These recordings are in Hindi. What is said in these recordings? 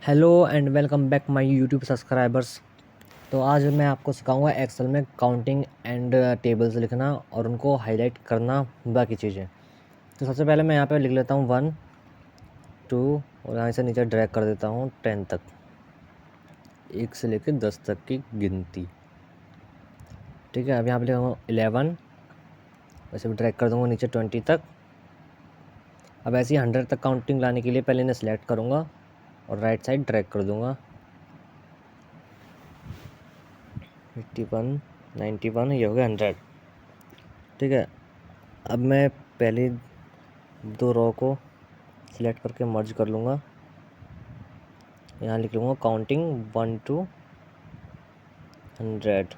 Hello and welcome back my YouTube subscribers. तो आज मैं आपको सिखाऊंगा एक्सेल में काउंटिंग एंड टेबल्स लिखना और उनको हाईलाइट करना, बाकी चीज़ें। तो सबसे पहले मैं यहाँ पे लिख लेता हूँ 1 2 और यहाँ से नीचे ड्रैग कर देता हूँ 10 तक, 1 से लेकर 10 तक की गिनती। ठीक है, अब यहाँ पे लिखूँगा 11, वैसे भी ड्रैग कर दूँगा नीचे 20 तक। अब ऐसे ही 100 तक काउंटिंग लाने के लिए पहले इन्हें सेलेक्ट करूँगा और राइट साइड ड्रैग कर दूँगा। 81 91, ये हो गया 100। ठीक है, अब मैं पहले 2 रो को सिलेक्ट करके मर्ज कर लूँगा। यहाँ लिख लूँगा काउंटिंग 1 to 100।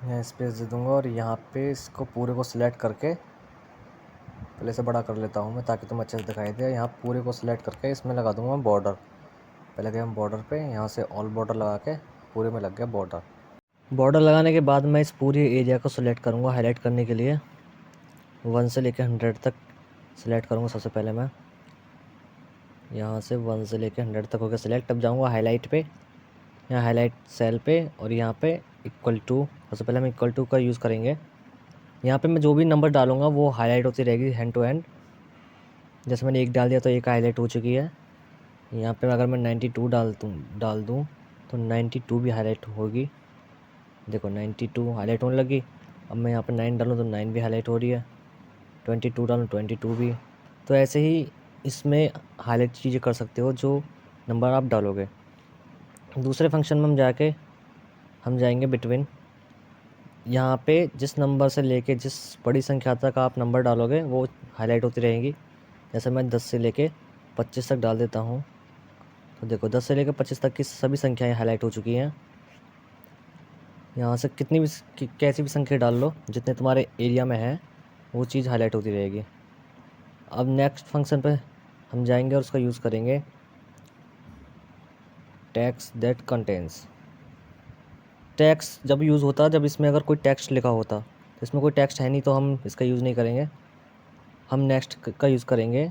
यहाँ स्पेस दे दूँगा और यहाँ पे इसको पूरे को सिलेक्ट करके पहले से बड़ा कर लेता हूँ मैं, ताकि तुम अच्छे से दिखाई दे। यहाँ पूरे को सिलेक्ट करके इसमें लगा दूँगा बॉर्डर। पहले गए हम बॉर्डर पे, यहाँ से ऑल बॉर्डर लगा के पूरे में लग गया बॉर्डर। बॉर्डर लगाने के बाद मैं इस पूरे एरिया को सिलेक्ट करूँगा हाईलाइट करने के लिए। 1 से लेकर 100 तक सिलेक्ट करूँगा सबसे पहले मैं। यहाँ से 1 से लेकर 100 तक हो गया सिलेक्ट। अब जाऊँगा हाईलाइट पे, यहाँ हाईलाइट सेल पे और यहाँ पे इक्वल टू। सबसे पहले हम इक्वल टू का यूज़ करेंगे। यहाँ पे मैं जो भी नंबर डालूँगा वो हाईलाइट होती रहेगी हैंड टू हैंड। जैसे मैंने 1 डाल दिया तो 1 हाईलाइट हो चुकी है। यहाँ पे अगर मैं 92 डाल दूँ तो 92 भी हाईलाइट होगी। देखो 92 हाईलाइट होने लगी। अब मैं यहाँ पे 9 डालूँ तो 9 भी हाईलाइट हो रही है। 22 डालूँ 22 भी। तो ऐसे ही इसमें हाईलाइट चीज़ें कर सकते हो जो नंबर आप डालोगे। दूसरे फंक्शन में हम जाएंगे बिटवीन। यहाँ पे जिस नंबर से लेके जिस बड़ी संख्या तक आप नंबर डालोगे वो हाईलाइट होती रहेंगी। जैसे मैं 10 से लेके 25 तक डाल देता हूँ, तो देखो 10 से लेकर 25 तक की सभी संख्याएं हाईलाइट हो चुकी हैं। यहाँ से कितनी भी कैसी भी संख्या डाल लो, जितने तुम्हारे एरिया में है वो चीज़ हाईलाइट होती रहेगी। अब नेक्स्ट फंक्शन पे हम जाएंगे और उसका यूज़ करेंगे टेक्स्ट दैट कंटेंस। टेक्स्ट जब यूज़ होता है जब इसमें अगर कोई टेक्स्ट लिखा होता, तो इसमें कोई टेक्स्ट है नहीं तो हम इसका यूज़ नहीं करेंगे। हम नेक्स्ट का यूज़ करेंगे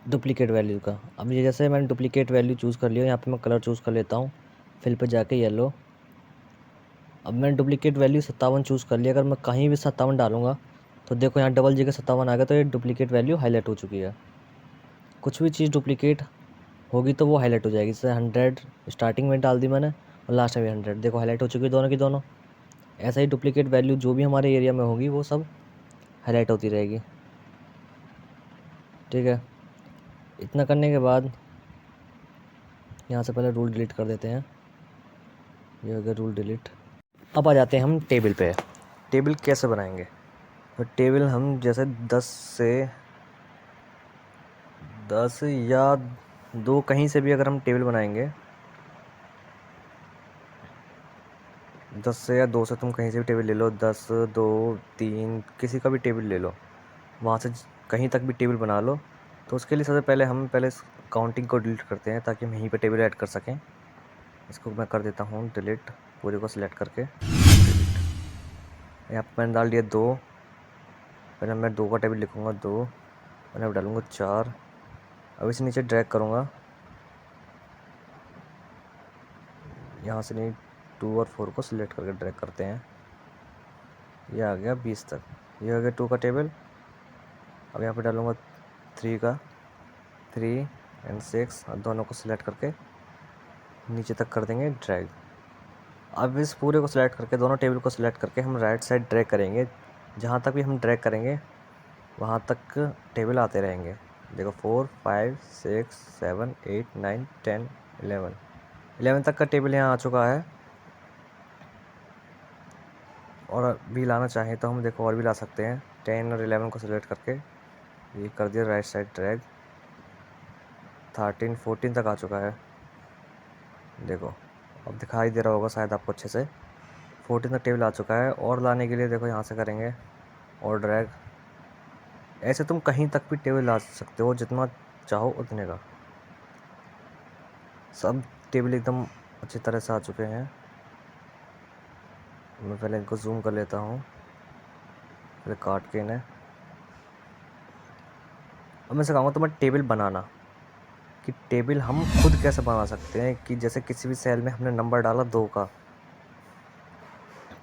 डुप्लीकेट वैल्यू का। अब ये जैसे मैंने डुप्लीकेट वैल्यू चूज़ कर लिया, यहाँ पे मैं कलर चूज़ कर लेता हूँ, फिल पे जाके येलो। अब मैंने डुप्लीकेट वैल्यू 57 चूज़ कर लिया। अगर मैं कहीं भी 57 डालूंगा तो देखो यहाँ डबल जगह 57 आ गया, तो ये डुप्लीकेट वैल्यू हाईलाइट हो चुकी है। कुछ भी चीज़ डुप्लीकेट होगी तो वो हाईलाइट हो जाएगी। जैसे 100 स्टार्टिंग में डाल दी मैंने और लास्ट में भी 100, देखो हाईलाइट हो चुकी है दोनों की दोनों। ऐसा ही डुप्लीकेट वैल्यू जो भी हमारे एरिया में होगी वो सब हाईलाइट होती रहेगी। ठीक है, इतना करने के बाद यहाँ से पहले रूल डिलीट कर देते हैं। ये हो गया रूल डिलीट। अब आ जाते हैं हम टेबल पे। टेबल कैसे बनाएंगे? तो टेबल हम जैसे 10 या 2 कहीं से भी अगर हम टेबल बनाएंगे, 10 से या 2 से तुम कहीं से भी टेबल ले लो, 10 2 3 किसी का भी टेबल ले लो, वहाँ से कहीं तक भी टेबल बना लो। तो उसके लिए सबसे पहले हम काउंटिंग को डिलीट करते हैं ताकि हम यहीं पे टेबल ऐड कर सकें। इसको मैं कर देता हूँ डिलीट, पूरे को सिलेक्ट करके डिलीट। यहाँ पर मैंने डाल दिया 2, पहले मैं 2 का टेबल लिखूँगा 2, मैंने अब डालूँगा 4। अब इसे नीचे ड्रैग करूँगा, यहाँ से नहीं 2 और 4 को सिलेक्ट करके ड्रैग करते हैं। ये आ गया 20 तक। ये हो गया 2 का टेबल। अब यहाँ पे डालूँगा 3 का, 3 एंड 6 और दोनों को सिलेक्ट करके नीचे तक कर देंगे ड्रैग। अब इस पूरे को सिलेक्ट करके दोनों टेबल को सिलेक्ट करके हम राइट साइड ड्रैग करेंगे। जहाँ तक भी हम ड्रैग करेंगे वहाँ तक टेबल आते रहेंगे। देखो 4 5 6 7 8 9 10 11 तक का टेबल यहाँ आ चुका है। और भी लाना चाहें तो हम देखो और भी ला सकते हैं। 10 और 11 को सिलेक्ट करके ये कर दिया राइट साइड ड्रैग। 13 14 तक आ चुका है, देखो अब दिखाई दे रहा होगा शायद आपको अच्छे से। 14 तक टेबल आ चुका है। और लाने के लिए देखो यहाँ से करेंगे और ड्रैग। ऐसे तुम कहीं तक भी टेबल ला सकते हो, जितना चाहो उतने का। सब टेबल एकदम अच्छी तरह से आ चुके हैं। मैं पहले इनको जूम कर लेता हूँ। फिर काट के इन्हें। अब मैं सिखाऊंगा तुम्हें टेबल बनाना, कि टेबल हम खुद कैसे बना सकते हैं। कि जैसे किसी भी सेल में हमने नंबर डाला 2 का,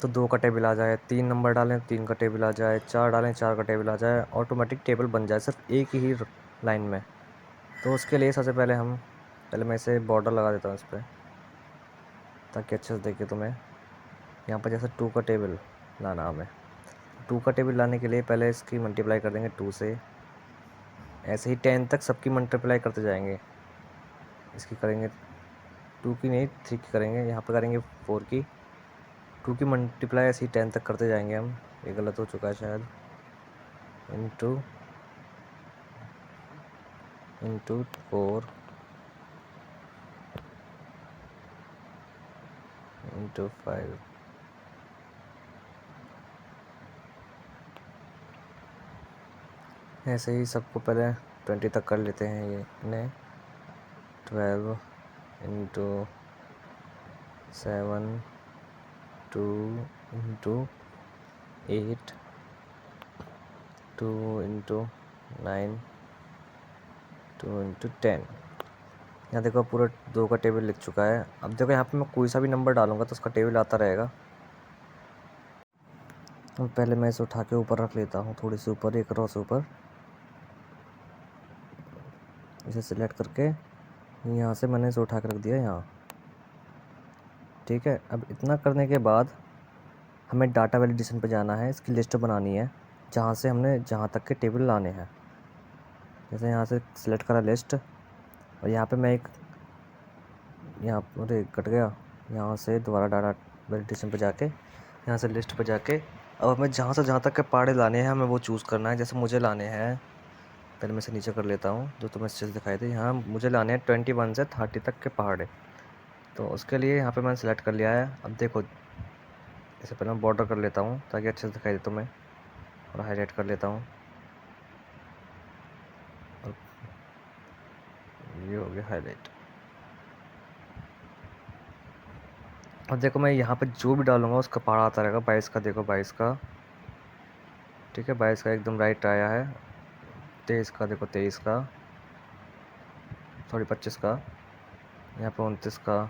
तो 2 का टेबल आ जाए, 3 नंबर डालें 3 का टेबल आ जाए, 4 डालें 4 का टेबल आ जाए, ऑटोमेटिक टेबल बन जाए सिर्फ एक ही लाइन में। तो उसके लिए सबसे पहले मैं इसे बॉर्डर लगा देता हूँ इस पर, ताकि अच्छे से देखे तुम्हें। यहाँ पर जैसे 2 का टेबल लाना हमें, 2 का टेबल लाने के लिए पहले इसकी मल्टीप्लाई कर देंगे 2 से। ऐसे ही 10 तक सबकी मल्टीप्लाई करते जाएंगे। इसकी करेंगे 2 की नहीं 3 की करेंगे, यहाँ पर करेंगे 4 की। 2 की मल्टीप्लाई ऐसे ही 10 तक करते जाएंगे हम। ये गलत हो चुका है शायद। Into 4 into 5। ऐसे ही सबको पहले 20 तक कर लेते हैं ये इन्हें। 12 इंटू 7 2 इंटू 8 2 इंटू 9 2 इंटू 10। यहाँ देखो पूरा 2 का टेबल लिख चुका है। अब देखो यहाँ पे मैं कोई सा भी नंबर डालूंगा तो उसका टेबल आता रहेगा। अब पहले मैं इसे उठा के ऊपर रख लेता हूँ, थोड़ी सी ऊपर, एक रो से ऊपर। इसे सिलेक्ट करके यहाँ से मैंने इसे उठा के रख दिया यहाँ। ठीक है, अब इतना करने के बाद हमें डाटा वैलिडेशन पे जाना है। इसकी लिस्ट बनानी है जहाँ से हमने जहाँ तक के टेबल लाने हैं। जैसे यहाँ से सिलेक्ट करा लिस्ट, और यहाँ पे मैं यहाँ पर कट गया। यहाँ से दोबारा डाटा वैलिडेशन पे जाके, यहाँ से लिस्ट पे जाके, अब हमें जहाँ से जहाँ तक के पहाड़े लाने हैं हमें वो चूज़ करना है। जैसे मुझे लाने हैं, पहले मैं इसे नीचे कर लेता हूँ जो तुम्हें चीज़ दिखाई थे। यहाँ मुझे लाने हैं 21 से 30 तक के पहाड़े। तो उसके लिए यहाँ पे मैंने सेलेक्ट कर लिया है। अब देखो इसे पहले मैं बॉर्डर कर लेता हूँ ताकि अच्छे से दिखाई दे तुम्हें, और हाईलाइट कर लेता हूँ। और ये हो गया हाईलाइट। अब देखो मैं यहाँ पे जो भी डालूंगा उसका पहाड़ आता रहेगा। 22 का, देखो 22 का, ठीक है 22 का एकदम राइट आया है। 23 का, देखो 23 का, सॉरी 25 का, यहाँ पे 29 का।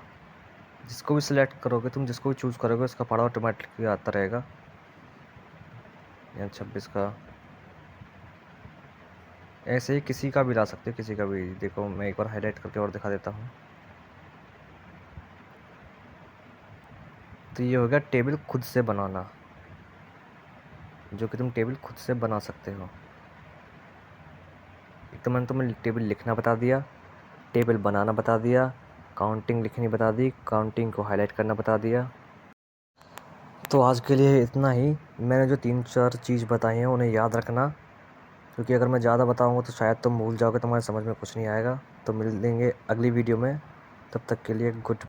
जिसको भी सिलेक्ट करोगे तुम, जिसको भी चूज़ करोगे उसका पहाड़ ऑटोमेटिकली आता रहेगा। यहाँ 26 का। ऐसे ही किसी का भी ला सकते हो, किसी का भी। देखो मैं एक बार हाईलाइट करके और दिखा देता हूँ। तो ये हो गया टेबल खुद से बनाना, जो कि तुम टेबल खुद से बना सकते हो। एक तो मैंने तुम्हें टेबल लिखना बता दिया, टेबल बनाना बता दिया, काउंटिंग लिखनी बता दी, काउंटिंग को हाईलाइट करना बता दिया। तो आज के लिए इतना ही। मैंने जो 3-4 चीज़ बताई हैं उन्हें याद रखना, क्योंकि अगर मैं ज़्यादा बताऊँगा तो शायद तुम भूल जाओगे, तुम्हारे समझ में कुछ नहीं आएगा। तो मिलेंगे अगली वीडियो में, तब तक के लिए गुड।